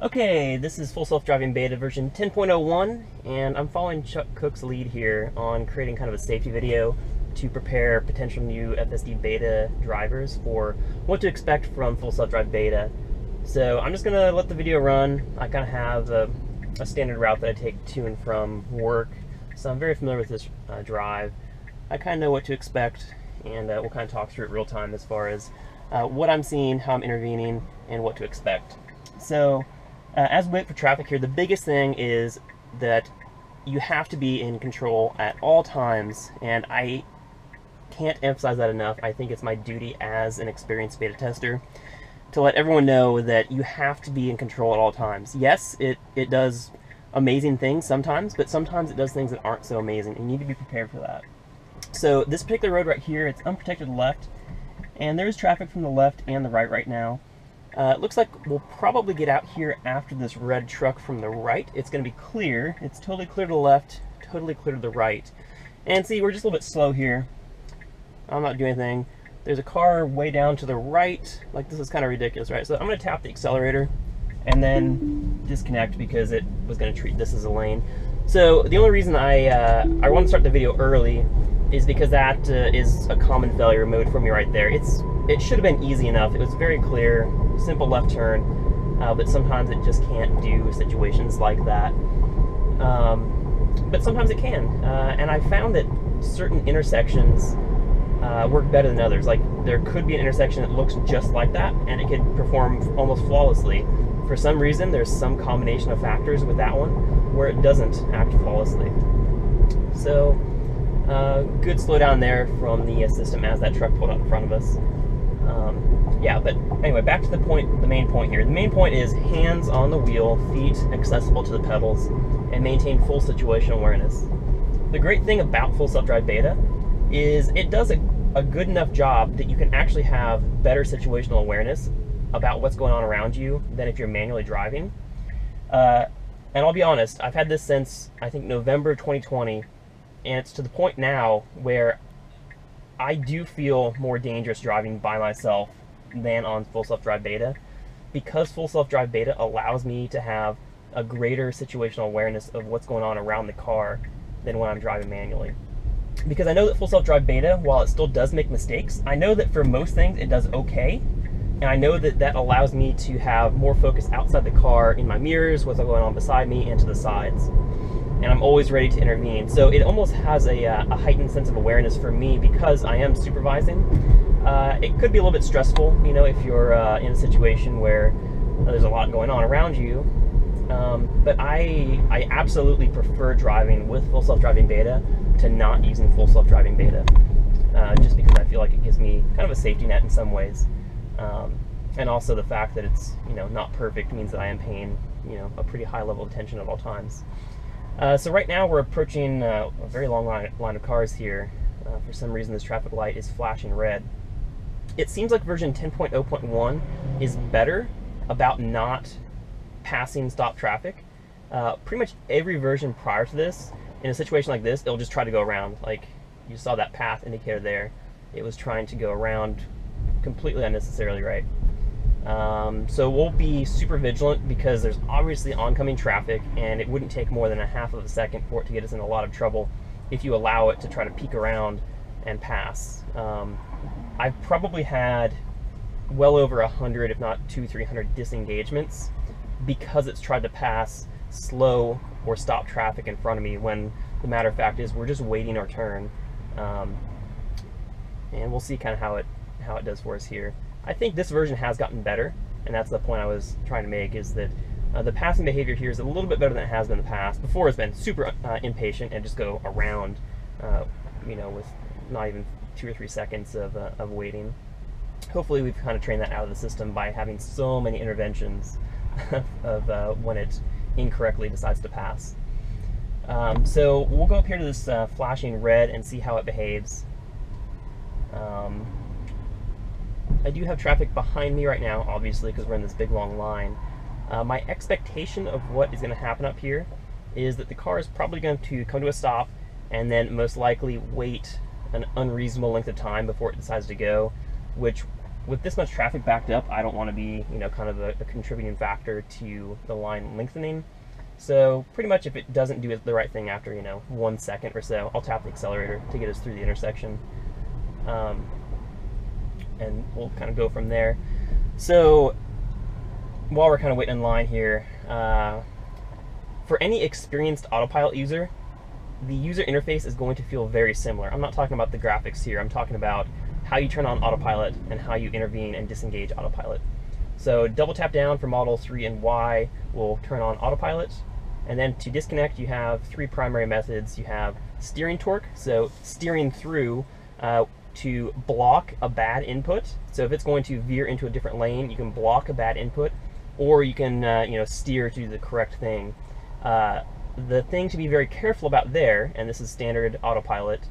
Okay, this is Full Self-Driving Beta version 10.01, and I'm following Chuck Cook's lead here on creating kind of a safety video to prepare potential new FSD beta drivers for what to expect from Full Self-Drive Beta. So I'm just going to let the video run. I kind of have a standard route that I take to and from work, so I'm very familiar with this drive. I kind of know what to expect, and we'll kind of talk through it real time as far as what I'm seeing, how I'm intervening, and what to expect. So as we wait for traffic here, the biggest thing is that you have to be in control at all times, and I can't emphasize that enough. I think it's my duty as an experienced beta tester to let everyone know that you have to be in control at all times. Yes, it does amazing things sometimes, but sometimes it does things that aren't so amazing, and you need to be prepared for that. So this particular road right here, it's unprotected left, and there's traffic from the left and the right now. It looks like we'll probably get out here after this red truck from the right. It's going to be clear. It's totally clear to the left, totally clear to the right. And see, we're just a little bit slow here. I'm not doing anything. There's a car way down to the right. Like, this is kind of ridiculous, right? So I'm going to tap the accelerator and then disconnect because it was going to treat this as a lane. So the only reason I want to start the video early is because that is a common failure mode for me right there. It should have been easy enough. It was very clear, simple left turn, but sometimes it just can't do situations like that. But sometimes it can, and I found that certain intersections work better than others. Like, there could be an intersection that looks just like that, and it could perform almost flawlessly. For some reason, there's some combination of factors with that one where it doesn't act flawlessly. So, good slowdown there from the system as that truck pulled out in front of us. Yeah, but anyway, back to the main point here. The main point is hands on the wheel, feet accessible to the pedals, and maintain full situational awareness. The great thing about Full Self-Drive Beta is it does a good enough job that you can actually have better situational awareness about what's going on around you than if you're manually driving. And I'll be honest, I've had this since, I think, November 2020, and it's to the point now where I do feel more dangerous driving by myself than on Full Self-Drive Beta, because Full Self-Drive Beta allows me to have a greater situational awareness of what's going on around the car than when I'm driving manually. Because I know that Full Self-Drive Beta, while it still does make mistakes, I know that for most things it does okay, and I know that that allows me to have more focus outside the car, in my mirrors, what's going on beside me, and to the sides. And I'm always ready to intervene. So it almost has a heightened sense of awareness for me because I am supervising. It could be a little bit stressful, you know, if you're in a situation where there's a lot going on around you. But I absolutely prefer driving with Full Self-Driving Beta to not using Full Self-Driving Beta, just because I feel like it gives me kind of a safety net in some ways. And also the fact that it's, you know, not perfect means that I am paying, you know, a pretty high level of attention at all times. So right now we're approaching a very long line of cars here. For some reason this traffic light is flashing red. It seems like version 10.0.1 is better about not passing stop traffic. Pretty much every version prior to this, in a situation like this, it'll just try to go around. Like, you saw that path indicator there. It was trying to go around completely unnecessarily, right? So we'll be super vigilant because there's obviously oncoming traffic, and it wouldn't take more than a half of a second for it to get us in a lot of trouble if you allow it to try to peek around and pass. I've probably had well over 100, if not 200-300 disengagements because it's tried to pass slow or stop traffic in front of me, when the matter of fact is we're just waiting our turn. And we'll see kind of how it does for us here. I think this version has gotten better, and that's the point I was trying to make, is that the passing behavior here is a little bit better than it has been in the past. Before, it's been super impatient and just go around, you know, with not even 2 or 3 seconds of waiting. Hopefully we've kind of trained that out of the system by having so many interventions of when it incorrectly decides to pass. So we'll go up here to this flashing red and see how it behaves. I do have traffic behind me right now, obviously, because we're in this big long line. My expectation of what is going to happen up here is that the car is probably going to come to a stop and then most likely wait an unreasonable length of time before it decides to go, which with this much traffic backed up, I don't want to be, kind of a contributing factor to the line lengthening. So pretty much if it doesn't do the right thing after, 1 second or so, I'll tap the accelerator to get us through the intersection. And we'll kind of go from there. So while we're kind of waiting in line here, for any experienced autopilot user, the user interface is going to feel very similar. I'm not talking about the graphics here. I'm talking about how you turn on autopilot and how you intervene and disengage autopilot. So double tap down for Model 3 and Y will turn on autopilot. And then to disconnect, you have 3 primary methods. You have steering torque, so steering through to block a bad input. So if it's going to veer into a different lane, you can block a bad input, or you can steer to do the correct thing. The thing to be very careful about there, and this is standard autopilot,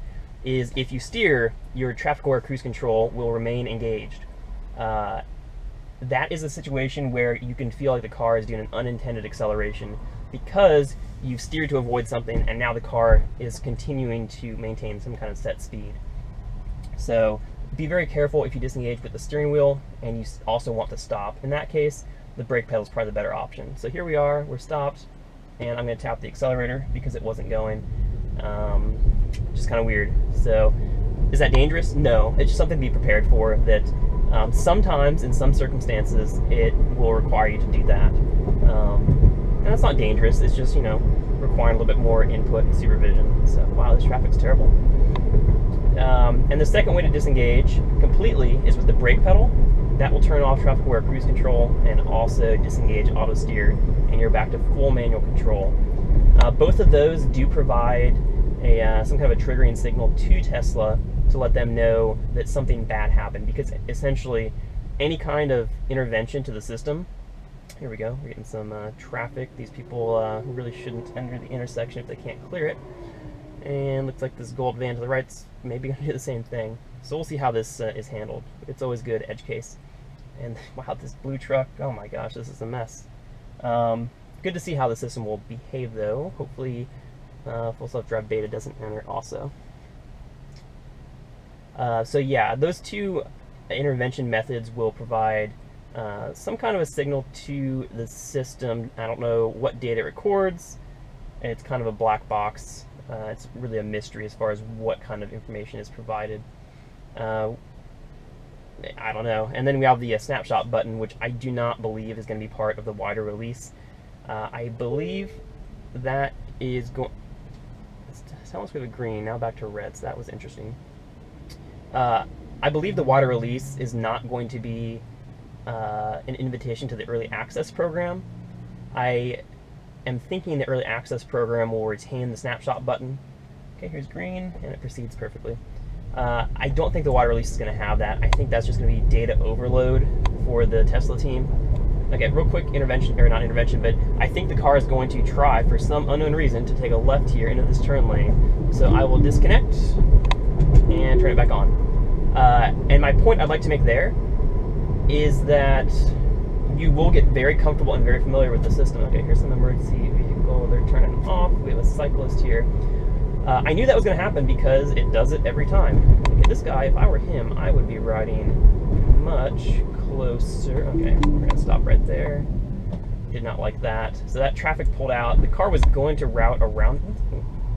is if you steer, your traffic-aware cruise control will remain engaged. That is a situation where you can feel like the car is doing an unintended acceleration because you've steered to avoid something and now the car is continuing to maintain some kind of set speed. So be very careful if you disengage with the steering wheel and you also want to stop. In that case, the brake pedal is probably the better option. So here we are, we're stopped, and I'm going to tap the accelerator because it wasn't going. Just kind of weird. So is that dangerous? No, it's just something to be prepared for, that sometimes in some circumstances it will require you to do that. And that's not dangerous, it's just, requiring a little bit more input and supervision. So wow, this traffic's terrible. And the second way to disengage completely is with the brake pedal. That will turn off traffic-aware cruise control and also disengage auto steer, and you're back to full manual control. Both of those do provide some kind of a triggering signal to Tesla to let them know that something bad happened, because essentially any kind of intervention to the system, here we go, we're getting some traffic. These people really shouldn't enter the intersection if they can't clear it. And looks like this gold van to the right's maybe going to do the same thing. So we'll see how this is handled. It's always good edge case. And wow, this blue truck, oh my gosh, this is a mess. Good to see how the system will behave though. Hopefully Full Self-Drive Beta doesn't enter also. So yeah, those 2 intervention methods will provide some kind of a signal to the system. I don't know what data it records. It's kind of a black box. It's really a mystery as far as what kind of information is provided. I don't know. And then we have the snapshot button, which I do not believe is going to be part of the wider release. I believe that is going... It's telling us we have a green, now back to red, so that was interesting. I believe the wider release is not going to be an invitation to the early access program. I am thinking the early access program will retain the snapshot button. Okay, here's green, and it proceeds perfectly. I don't think the wider release is going to have that. I think that's just going to be data overload for the Tesla team. Okay, real quick intervention, or not intervention, but I think the car is going to try, for some unknown reason, to take a left here into this turn lane. So I will disconnect and turn it back on. And my point I'd like to make there is that you will get very comfortable and very familiar with the system. Okay, here's some emergency vehicle, they're turning off, we have a cyclist here. I knew that was going to happen because it does it every time. Look at this guy, if I were him, I would be riding much closer. Okay, we're going to stop right there. Did not like that. So that traffic pulled out. The car was going to route around.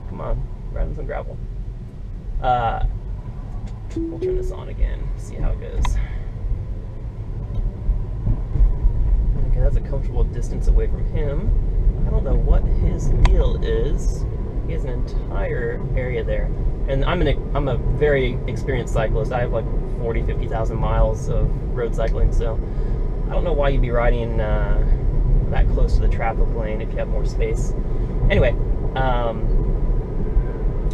Come on, ride in some gravel. We'll turn this on again, see how it goes. Okay, that's a comfortable distance away from him. I don't know what his deal is. He has an entire area there. And I'm a very experienced cyclist. I have like 50,000 miles of road cycling, so I don't know why you'd be riding that close to the traffic lane if you have more space. Anyway,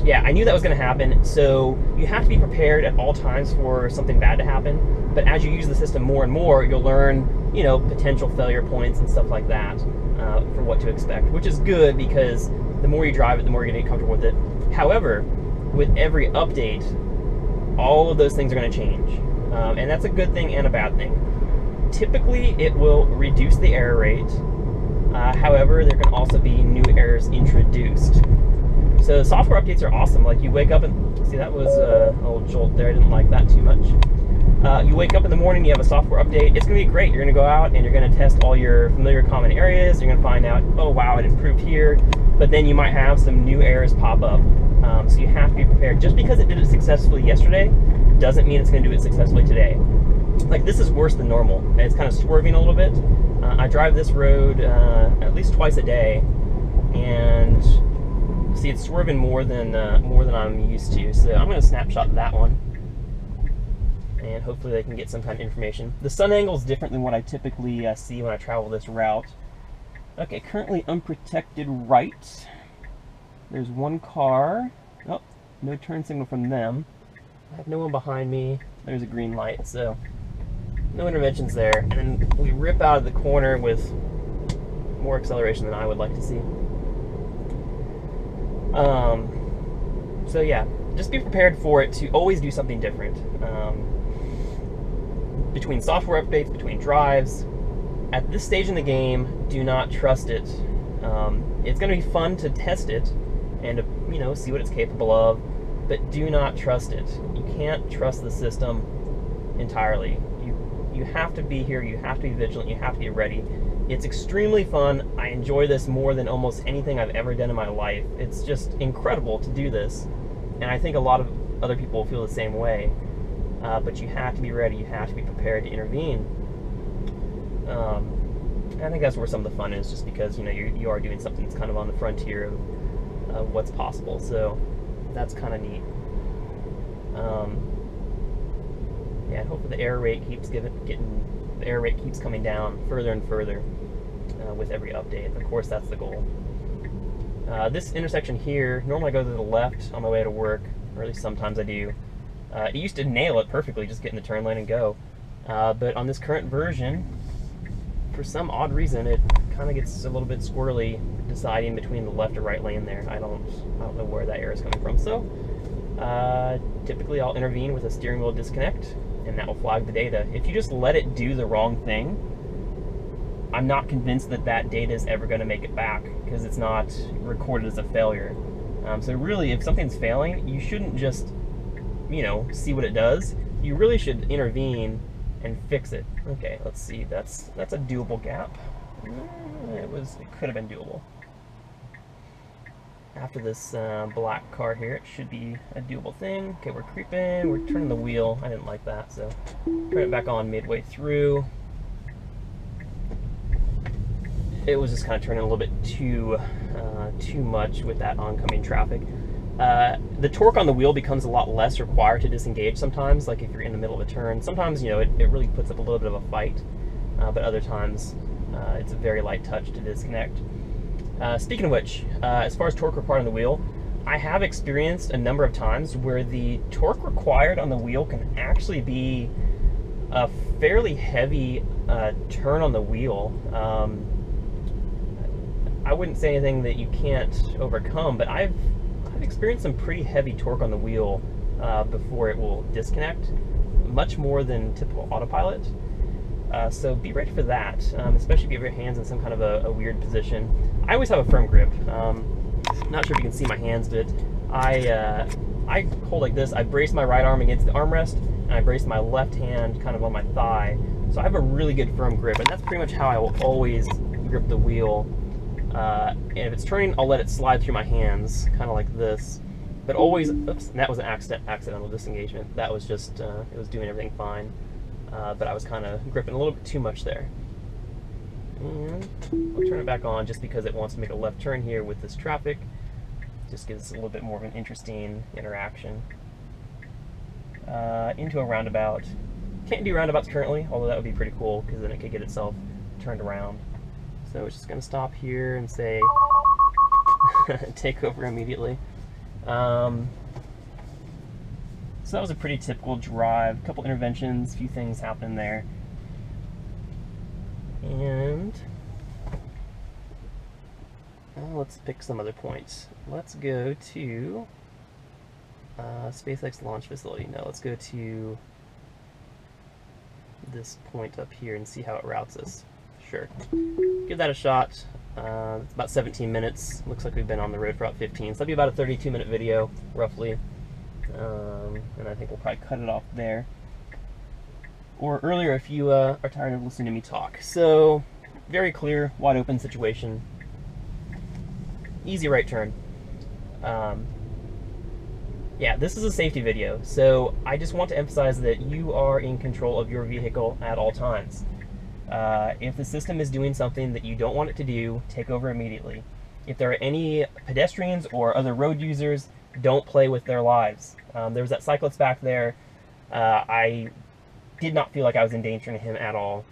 yeah, I knew that was going to happen, so you have to be prepared at all times for something bad to happen. But as you use the system more and more, you'll learn, potential failure points and stuff like that for what to expect, which is good because the more you drive it, the more you're going to get comfortable with it. However, with every update, all of those things are going to change. And that's a good thing and a bad thing. Typically, it will reduce the error rate. However, there can also be new errors introduced. So software updates are awesome. Like you wake up and, see, that was a little jolt there. I didn't like that too much. You wake up in the morning, you have a software update. It's going to be great. You're going to go out and you're going to test all your familiar common areas. You're going to find out, oh wow, it improved here. But then you might have some new errors pop up. So you have to be prepared. Just because it did it successfully yesterday doesn't mean it's going to do it successfully today. Like, this is worse than normal. It's kind of swerving a little bit. I drive this road at least twice a day, and see, it's swerving more than I'm used to. So I'm going to snapshot that one, and hopefully they can get some kind of information. The sun angle is different than what I typically see when I travel this route. Okay, currently unprotected right. There's one car. Oh, no turn signal from them. I have no one behind me. There's a green light, so no interventions there. And then we rip out of the corner with more acceleration than I would like to see. So yeah, just be prepared for it to always do something different. Between software updates, between drives, at this stage in the game, do not trust it. It's going to be fun to test it and to, you know, see what it's capable of, but do not trust it. You can't trust the system entirely. You have to be here, you have to be vigilant, you have to be ready. It's extremely fun. I enjoy this more than almost anything I've ever done in my life. It's just incredible to do this, and I think a lot of other people feel the same way. But you have to be ready, you have to be prepared to intervene. I think that's where some of the fun is, just because, you know, you are doing something that's kind of on the frontier of what's possible. So that's kind of neat. Yeah, and hopefully the error rate keeps coming down further and further with every update. Of course, that's the goal. This intersection here, normally I go to the left on my way to work, or at least sometimes I do. It used to nail it perfectly, just get in the turn lane and go. But on this current version, for some odd reason, it kind of gets a little bit squirrely deciding between the left or right lane there. I don't know where that error is coming from. So typically I'll intervene with a steering wheel disconnect, and that will flag the data. If you just let it do the wrong thing, I'm not convinced that that data is ever going to make it back, because it's not recorded as a failure. So really, if something's failing, you shouldn't just, you know, see what it does. You really should intervene and fix it. Okay, let's see. That's a doable gap. It could have been doable. After this black car here, it should be a doable thing. Okay, we're creeping. We're turning the wheel. I didn't like that, so turn it back on midway through. It was just kind of turning a little bit too much with that oncoming traffic. The torque on the wheel becomes a lot less required to disengage sometimes, like if you're in the middle of a turn. Sometimes, you know, it really puts up a little bit of a fight, but other times it's a very light touch to disconnect. Speaking of which, as far as torque required on the wheel, I have experienced a number of times where the torque required on the wheel can actually be a fairly heavy turn on the wheel. I wouldn't say anything that you can't overcome, but I've experienced some pretty heavy torque on the wheel before it will disconnect, much more than typical autopilot. So be ready for that, especially if you have your hands in some kind of a weird position. I always have a firm grip. Not sure if you can see my hands, but I hold like this. I brace my right arm against the armrest, and I brace my left hand kind of on my thigh. So I have a really good firm grip, and that's pretty much how I will always grip the wheel. And if it's turning, I'll let it slide through my hands, kind of like this. But always, oops, that was an accidental disengagement. That was just, it was doing everything fine. But I was kind of gripping a little bit too much there. And I'll turn it back on just because it wants to make a left turn here with this traffic. Just gives us a little bit more of an interesting interaction. Into a roundabout. Can't do roundabouts currently, although that would be pretty cool because then it could get itself turned around. So it's just going to stop here and say take over immediately. So that was a pretty typical drive. A couple interventions, a few things happening there. And let's pick some other points. Let's go to SpaceX launch facility. No, let's go to this point up here and see how it routes us. Sure. Give that a shot. It's about 17 minutes. Looks like we've been on the road for about 15. So that'll be about a 32-minute video, roughly. And I think we'll probably cut it off there. or earlier if you are tired of listening to me talk. So, very clear, wide open situation. Easy right turn. Yeah, this is a safety video, so I just want to emphasize that you are in control of your vehicle at all times. If the system is doing something that you don't want it to do, take over immediately. If there are any pedestrians or other road users, don't play with their lives. There was that cyclist back there. I did not feel like I was endangering him at all.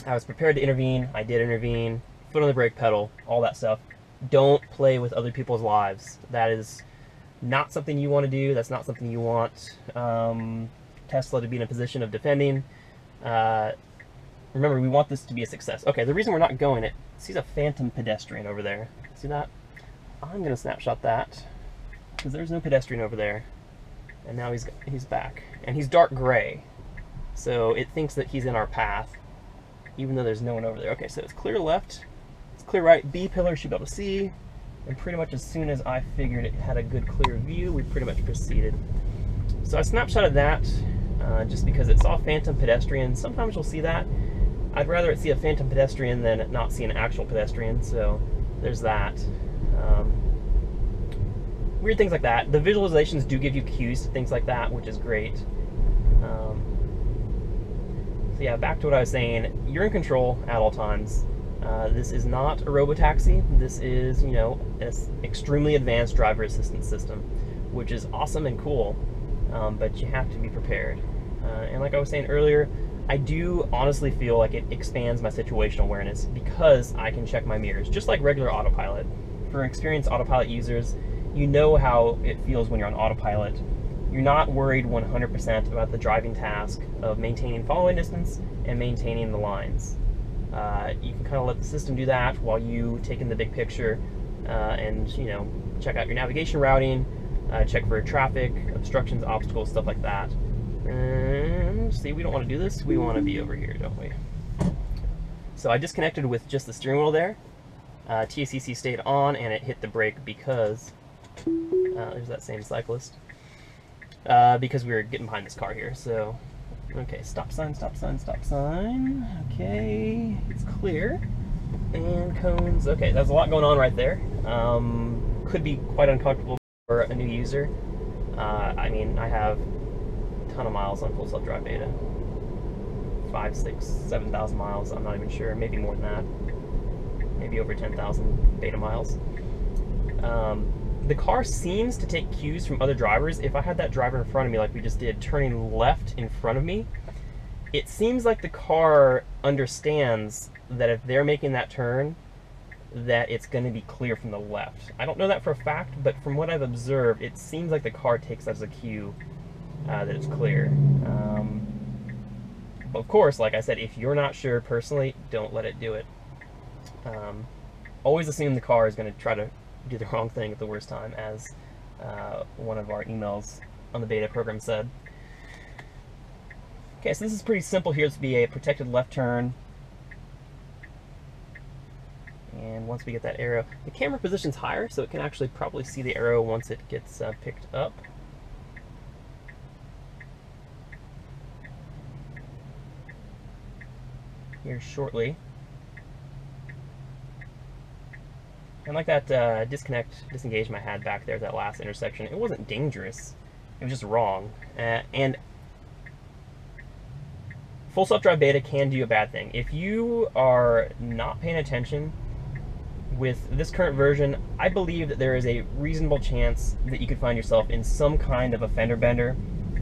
I was prepared to intervene. I did intervene. Foot on the brake pedal, all that stuff. Don't play with other people's lives. That is not something you want to do. That's not something you want Tesla to be in a position of defending. Remember, we want this to be a success. Okay, the reason we're not going it, see a phantom pedestrian over there. See that? I'm going to snapshot that because there's no pedestrian over there. And now he's back. And he's dark gray. So it thinks that he's in our path, even though there's no one over there. Okay, so it's clear left. It's clear right. B pillar should be able to see. And pretty much as soon as I figured it had a good clear view, we pretty much proceeded. So I snapshotted that just because it saw phantom pedestrian. Sometimes you'll see that. I'd rather it see a phantom pedestrian than not see an actual pedestrian, so there's that. Weird things like that. The visualizations do give you cues to things like that, which is great. So yeah, back to what I was saying. You're in control at all times. This is not a robotaxi. This is, you know, an extremely advanced driver assistance system, which is awesome and cool, but you have to be prepared. And like I was saying earlier, I do honestly feel like it expands my situational awareness because I can check my mirrors, just like regular autopilot. For experienced autopilot users, you know how it feels when you're on autopilot. You're not worried 100% about the driving task of maintaining following distance and maintaining the lines. You can kind of let the system do that while you take in the big picture and, you know, check out your navigation routing, check for traffic, obstructions, obstacles, stuff like that. And see, we don't want to do this. We want to be over here, don't we? So I disconnected with just the steering wheel there. TACC stayed on and it hit the brake because there's that same cyclist. Because we were getting behind this car here. So, okay, stop sign, stop sign, stop sign. Okay, it's clear. And cones. Okay, there's a lot going on right there. Could be quite uncomfortable for a new user. I mean, I have a ton of miles on full self-drive beta. 5, 6, 7,000 miles. I'm not even sure. Maybe more than that. Maybe over 10,000 beta miles. The car seems to take cues from other drivers. If I had that driver in front of me like we just did, turning left in front of me, it seems like the car understands that if they're making that turn, that it's going to be clear from the left. I don't know that for a fact, but from what I've observed, it seems like the car takes that as a cue that it's clear. But of course, like I said, if you're not sure personally, don't let it do it. Always assume the car is going to try to do the wrong thing at the worst time, as one of our emails on the beta program said. Okay, so this is pretty simple here. This would be a protected left turn. And once we get that arrow, the camera position's higher, so it can actually probably see the arrow once it gets picked up. Here shortly. And like that disengagement I had back there at that last intersection, it wasn't dangerous. It was just wrong. And full self-drive beta can do a bad thing. If you are not paying attention with this current version, I believe that there is a reasonable chance that you could find yourself in some kind of a fender bender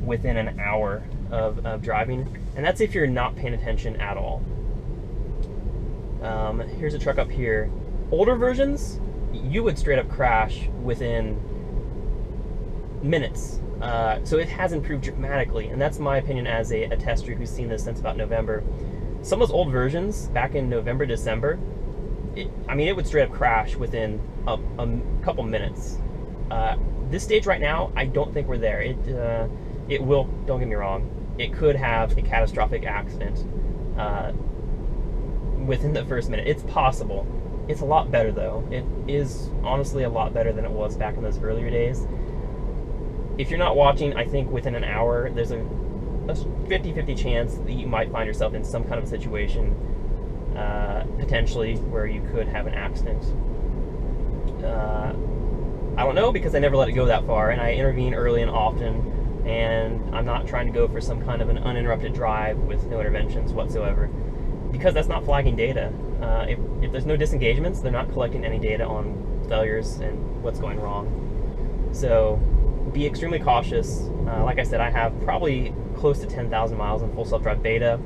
within an hour of driving. And that's if you're not paying attention at all. Here's a truck up here. Older versions, you would straight up crash within minutes. So it has improved dramatically, and that's my opinion as a tester who's seen this since about November. Some of those old versions, back in November, December, I mean, it would straight up crash within a couple minutes. This stage right now, I don't think we're there. It will, don't get me wrong, it could have a catastrophic accident within the first minute. It's possible. It's a lot better though. It is honestly a lot better than it was back in those earlier days. If you're not watching, I think within an hour, there's a a 50-50 chance that you might find yourself in some kind of a situation, potentially, where you could have an accident. I don't know, because I never let it go that far, and I intervene early and often, and I'm not trying to go for some kind of an uninterrupted drive with no interventions whatsoever, because that's not flagging data. If there's no disengagements, they're not collecting any data on failures and what's going wrong. So be extremely cautious. Like I said, I have probably close to 10,000 miles in full self-drive beta,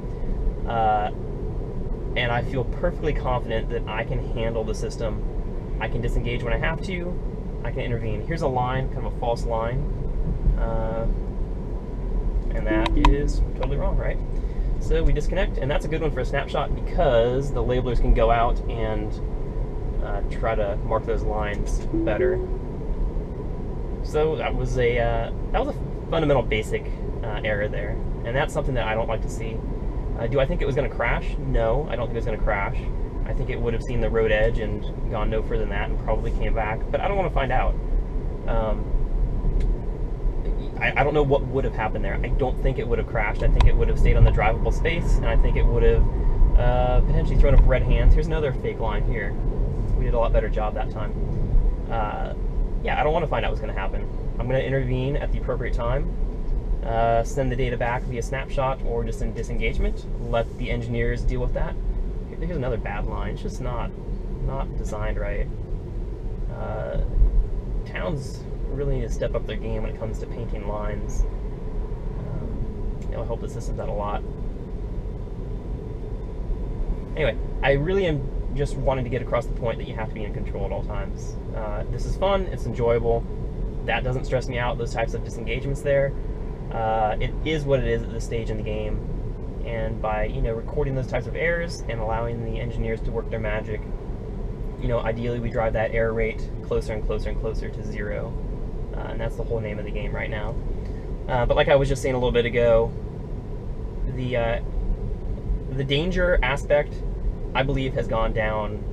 and I feel perfectly confident that I can handle the system. I can disengage when I have to. I can intervene. Here's a line, kind of a false line, and that is totally wrong, right? So we disconnect, and that's a good one for a snapshot because the labelers can go out and try to mark those lines better. So that was a fundamental basic error there, and that's something that I don't like to see. Do I think it was going to crash? No, I don't think it was going to crash. I think it would have seen the road edge and gone no further than that and probably came back, but I don't want to find out. I don't know what would have happened there. I don't think it would have crashed. I think it would have stayed on the drivable space, and I think it would have potentially thrown up red hands. Here's another fake line here. We did a lot better job that time. Yeah, I don't want to find out what's going to happen. I'm going to intervene at the appropriate time, send the data back via snapshot or just in disengagement, let the engineers deal with that. Here's another bad line. It's just not designed right. Towns really need to step up their game when it comes to painting lines. I hope the system's out a lot. Anyway, I really am just wanting to get across the point that you have to be in control at all times. This is fun, it's enjoyable. That doesn't stress me out, those types of disengagements there. It is what it is at this stage in the game. And by, recording those types of errors and allowing the engineers to work their magic, ideally we drive that error rate closer and closer and closer to zero. And that's the whole name of the game right now. But like I was just saying a little bit ago, the danger aspect, I believe, has gone down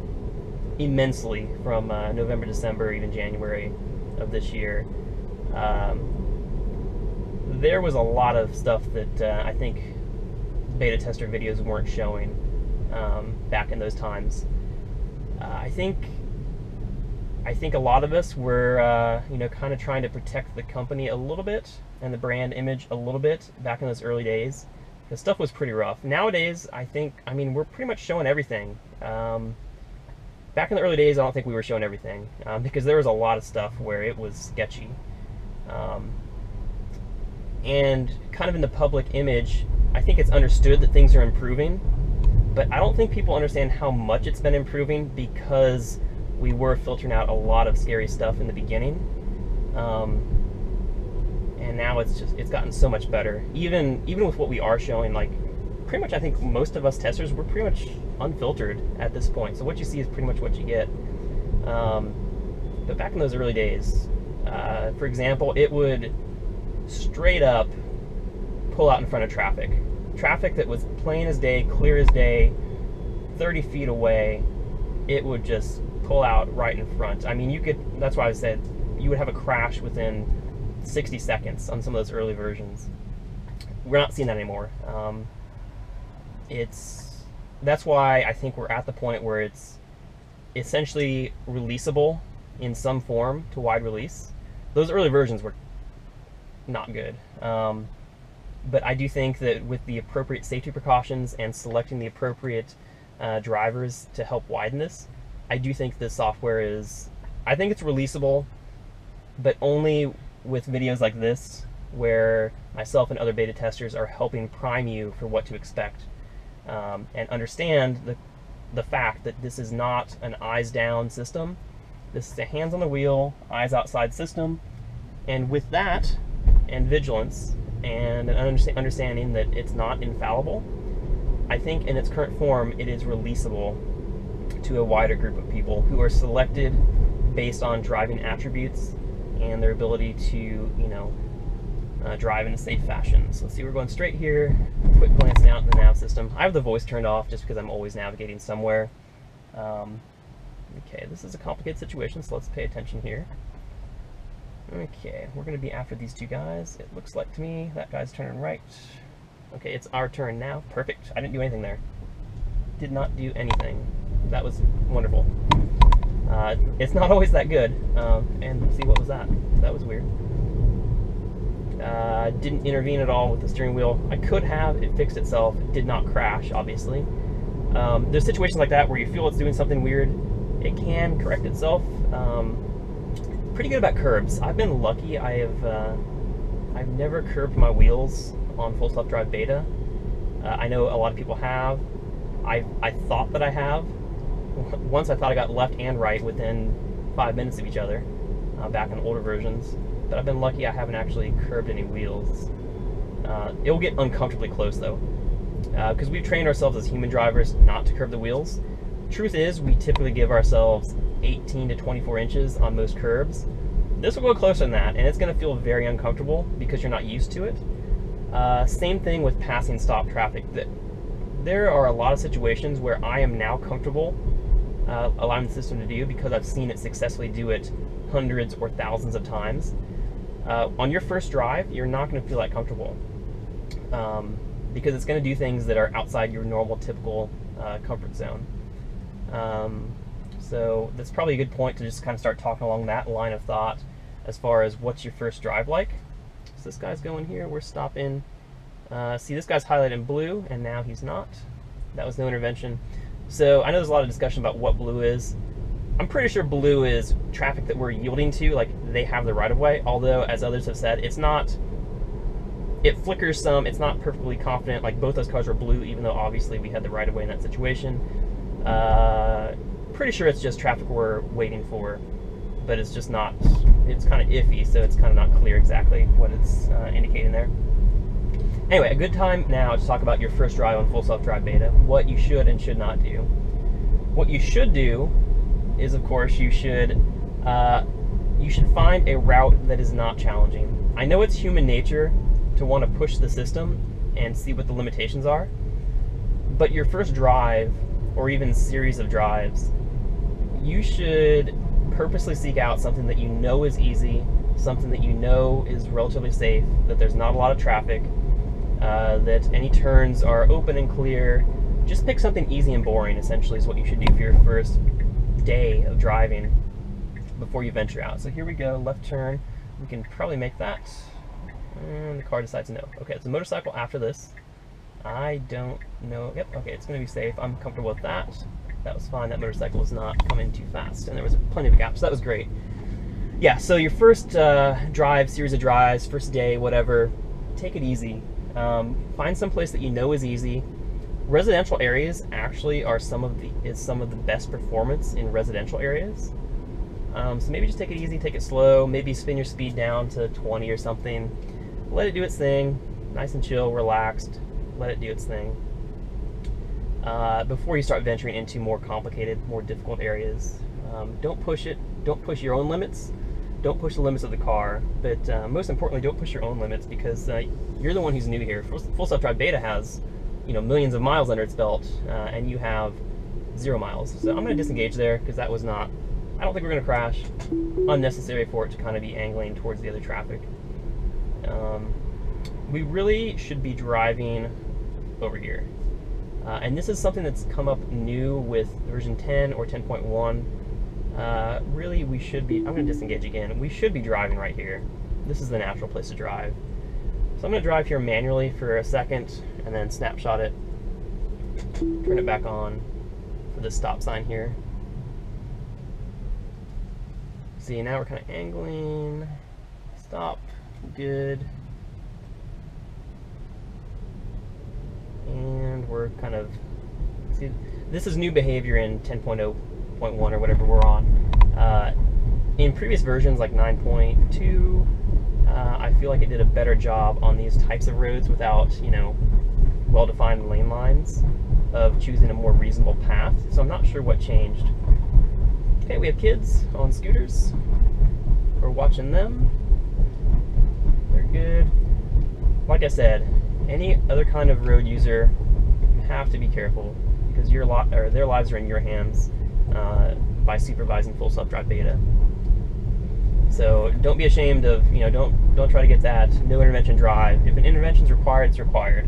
immensely from November, December, even January of this year. There was a lot of stuff that I think beta tester videos weren't showing back in those times. I think a lot of us were, kind of trying to protect the company a little bit and the brand image a little bit back in those early days. The stuff was pretty rough. Nowadays, we're pretty much showing everything. Back in the early days, I don't think we were showing everything because there was a lot of stuff where it was sketchy. And kind of in the public image, I think it's understood that things are improving, but I don't think people understand how much it's been improving because we were filtering out a lot of scary stuff in the beginning. And now it's gotten so much better. Even with what we are showing, like pretty much I think most of us testers, we're pretty much unfiltered at this point. So what you see is pretty much what you get. But back in those early days, for example, it would straight up pull out in front of traffic. Traffic that was plain as day, clear as day, 30 feet away, it would just pull out right in front. I mean, that's why I said you would have a crash within 60 seconds on some of those early versions. We're not seeing that anymore. That's why I think we're at the point where it's essentially releasable in some form to wide release. Those early versions were not good. But I do think that with the appropriate safety precautions and selecting the appropriate drivers to help widen this, I do think this software it's releasable, but only with videos like this, where myself and other beta testers are helping prime you for what to expect, and understand the fact that this is not an eyes down system. This is a hands on the wheel, eyes outside system, and with that, and vigilance, and an understanding that it's not infallible, I think in its current form it is releasable to a wider group of people who are selected based on driving attributes and their ability to, drive in a safe fashion. So let's see, we're going straight here. Quick glance down at the nav system. I have the voice turned off just because I'm always navigating somewhere. Okay, this is a complicated situation, so let's pay attention here. Okay, we're going to be after these two guys. It looks like to me that guy's turning right. Okay, it's our turn now. Perfect. I didn't do anything there. Did not do anything. That was wonderful. It's not always that good. And see, what was that? That was weird. Didn't intervene at all with the steering wheel. I could have. It fixed itself. It did not crash, obviously. There's situations like that where you feel it's doing something weird. It can correct itself. Pretty good about curbs. I've been lucky. I've never curbed my wheels on full self-drive beta. I know a lot of people have. I thought that I have. Once I thought I got left and right within 5 minutes of each other, back in older versions. But I've been lucky I haven't actually curbed any wheels. It'll get uncomfortably close though, because we've trained ourselves as human drivers not to curb the wheels. Truth is, we typically give ourselves 18 to 24 inches on most curbs. This will go closer than that, and it's going to feel very uncomfortable because you're not used to it. Same thing with passing stop traffic. There are a lot of situations where I am now comfortable allowing the system to do because I've seen it successfully do it hundreds or thousands of times. On your first drive, you're not going to feel that comfortable because it's going to do things that are outside your normal, typical comfort zone. So that's probably a good point to just kind of start talking along that line of thought as far as what's your first drive like. So this guy's going here, we're stopping. See, this guy's highlighted in blue, and now he's not. That was no intervention. So I know there's a lot of discussion about what blue is. I'm pretty sure blue is traffic that we're yielding to, like they have the right of way, although as others have said, it's not, it flickers some, it's not perfectly confident, like both those cars were blue, even though obviously we had the right of way in that situation. Pretty sure it's just traffic we're waiting for, but it's just not, it's kind of iffy, so it's kind of not clear exactly what it's indicating there. Anyway, a good time now to talk about your first drive on full self-drive beta, what you should and should not do. What you should do is, of course, you should find a route that is not challenging. I know it's human nature to want to push the system and see what the limitations are, but your first drive, or even series of drives, you should purposely seek out something that you know is easy, something that you know is relatively safe, that there's not a lot of traffic, that any turns are open and clear. Just pick something easy and boring, essentially, is what you should do for your first day of driving before you venture out. So here we go, left turn. We can probably make that. And the car decides no. Okay, it's a motorcycle after this. I don't know. Yep, okay, it's going to be safe. I'm comfortable with that. That was fine. That motorcycle was not coming too fast, and there was plenty of gaps, so that was great. Yeah, so your first drive, series of drives, first day, whatever, take it easy. Find some place that you know is easy. Residential areas actually are some of the best performance in residential areas. So maybe just take it easy, take it slow, maybe spin your speed down to 20 or something. Let it do its thing, nice and chill, relaxed. Let it do its thing. Before you start venturing into more complicated, more difficult areas. Don't push it. Don't push your own limits. Don't push the limits of the car. But most importantly, don't push your own limits, because you're the one who's new here. Full self-drive beta has, millions of miles under its belt, and you have 0 miles. So I'm going to disengage there, because that was not, I don't think we're going to crash. Unnecessary for it to kind of be angling towards the other traffic. We really should be driving over here. And this is something that's come up new with version 10 or 10.1. Really, we should be, I'm going to disengage again. We should be driving right here. This is the natural place to drive. So I'm going to drive here manually for a second and then snapshot it. Turn it back on for this stop sign here. See, now we're kind of angling. Stop. Good. And we're kind of, see, this is new behavior in 10.0.1 or whatever we're on. In previous versions like 9.2, I feel like it did a better job on these types of roads without, well-defined lane lines, of choosing a more reasonable path. So I'm not sure what changed. Okay, we have kids on scooters. We're watching them. They're good. Like I said, any other kind of road user, you have to be careful, because their lives are in your hands by supervising full self-drive beta. So don't be ashamed of, don't try to get that no intervention drive. If an intervention is required, it's required.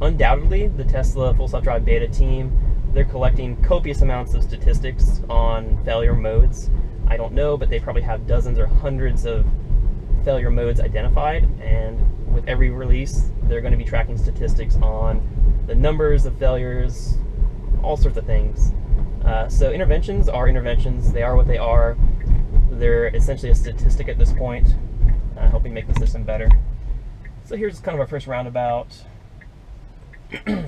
Undoubtedly, the Tesla Full Self-Driving Beta team, they're collecting copious amounts of statistics on failure modes. I don't know, but they probably have dozens or hundreds of failure modes identified, and with every release, they're going to be tracking statistics on the numbers of failures, all sorts of things. So interventions are interventions. They are what they are. They're essentially a statistic at this point, helping make the system better. So here's kind of our first roundabout. Okay,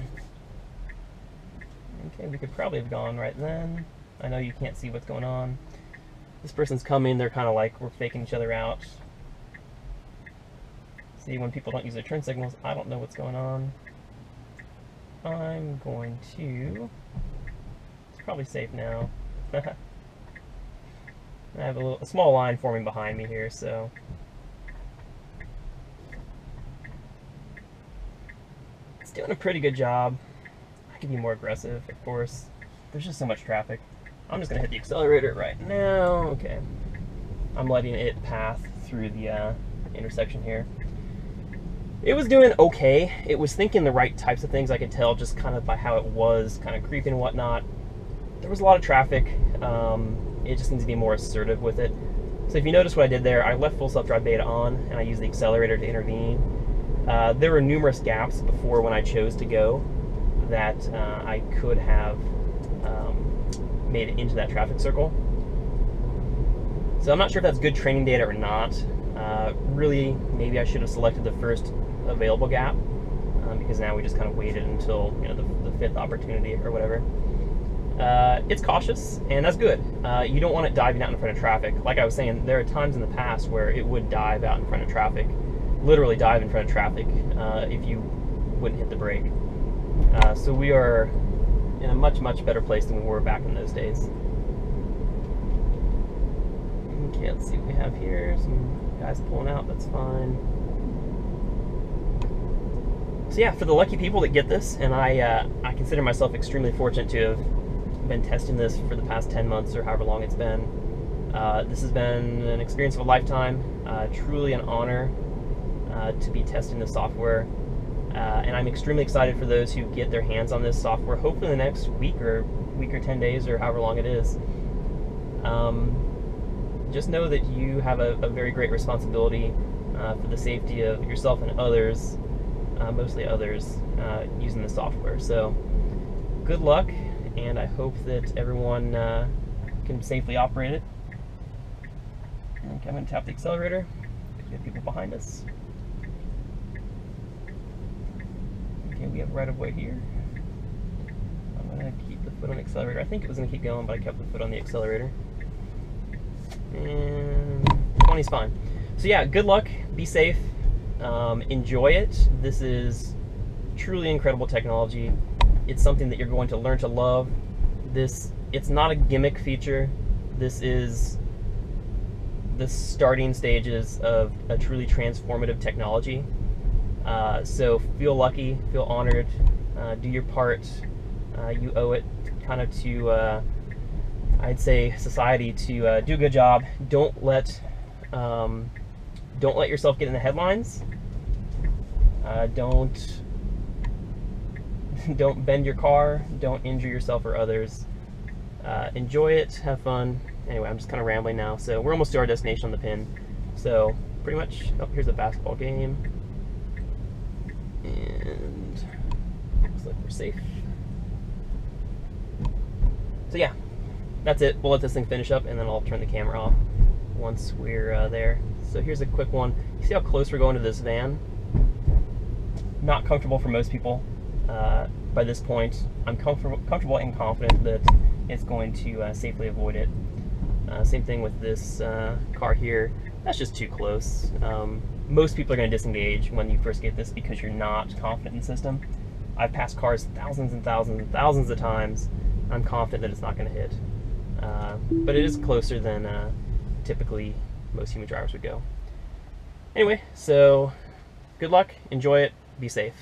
we could probably have gone right then. I know you can't see what's going on. This person's coming, they're kind of like, we're faking each other out. See, when people don't use their turn signals, I don't know what's going on. I'm going to... It's probably safe now. I have a small line forming behind me here, so... It's doing a pretty good job. I could be more aggressive, of course. There's just so much traffic. I'm just gonna hit the accelerator right now. Okay. I'm letting it path through the intersection here. It was doing okay. It was thinking the right types of things. I could tell just kind of by how it was kind of creeping and whatnot. There was a lot of traffic. It just needs to be more assertive with it. So if you notice what I did there, I left Full Self-Driving Beta on and I used the accelerator to intervene. There were numerous gaps before when I chose to go that I could have made it into that traffic circle. So I'm not sure if that's good training data or not. Really, maybe I should have selected the first available gap because now we just kind of waited until the fifth opportunity or whatever. It's cautious, and that's good. You don't want it diving out in front of traffic. Like I was saying, there are times in the past where it would dive out in front of traffic, literally dive in front of traffic if you wouldn't hit the brake. So we are in a much, much better place than we were back in those days. Okay, let's see what we have here. Some guys pulling out, that's fine. So yeah, for the lucky people that get this, and I consider myself extremely fortunate to have been testing this for the past 10 months or however long it's been. This has been an experience of a lifetime, truly an honor to be testing the software. And I'm extremely excited for those who get their hands on this software, hopefully in the next week or 10 days or however long it is. Just know that you have a very great responsibility for the safety of yourself and others, mostly others, using the software. So good luck, and I hope that everyone can safely operate it. Okay, I'm going to tap the accelerator. We have people behind us. Okay, we have right of way here. I'm going to keep the foot on the accelerator. I think it was going to keep going, but I kept the foot on the accelerator. And 20's fine. So yeah, good luck, be safe, enjoy it. This is truly incredible technology. It's something that you're going to learn to love. It's not a gimmick feature. This is the starting stages of a truly transformative technology. So feel lucky, feel honored, do your part. You owe it kind of to, I'd say, society to do a good job. Don't let yourself get in the headlines. Don't bend your car. Don't injure yourself or others. Enjoy it, have fun. Anyway, I'm just kind of rambling now. So we're almost to our destination on the pin. So pretty much, oh, here's a basketball game. And looks like we're safe. So yeah, that's it. We'll let this thing finish up and then I'll turn the camera off once we're there. So here's a quick one. You see how close we're going to this van? Not comfortable for most people by this point. I'm comfortable and confident that it's going to safely avoid it. Same thing with this car here. That's just too close. Most people are going to disengage when you first get this because you're not confident in the system. I've passed cars thousands and thousands and thousands of times. I'm confident that it's not going to hit. But it is closer than typically most human drivers would go. Anyway, so good luck, enjoy it, be safe.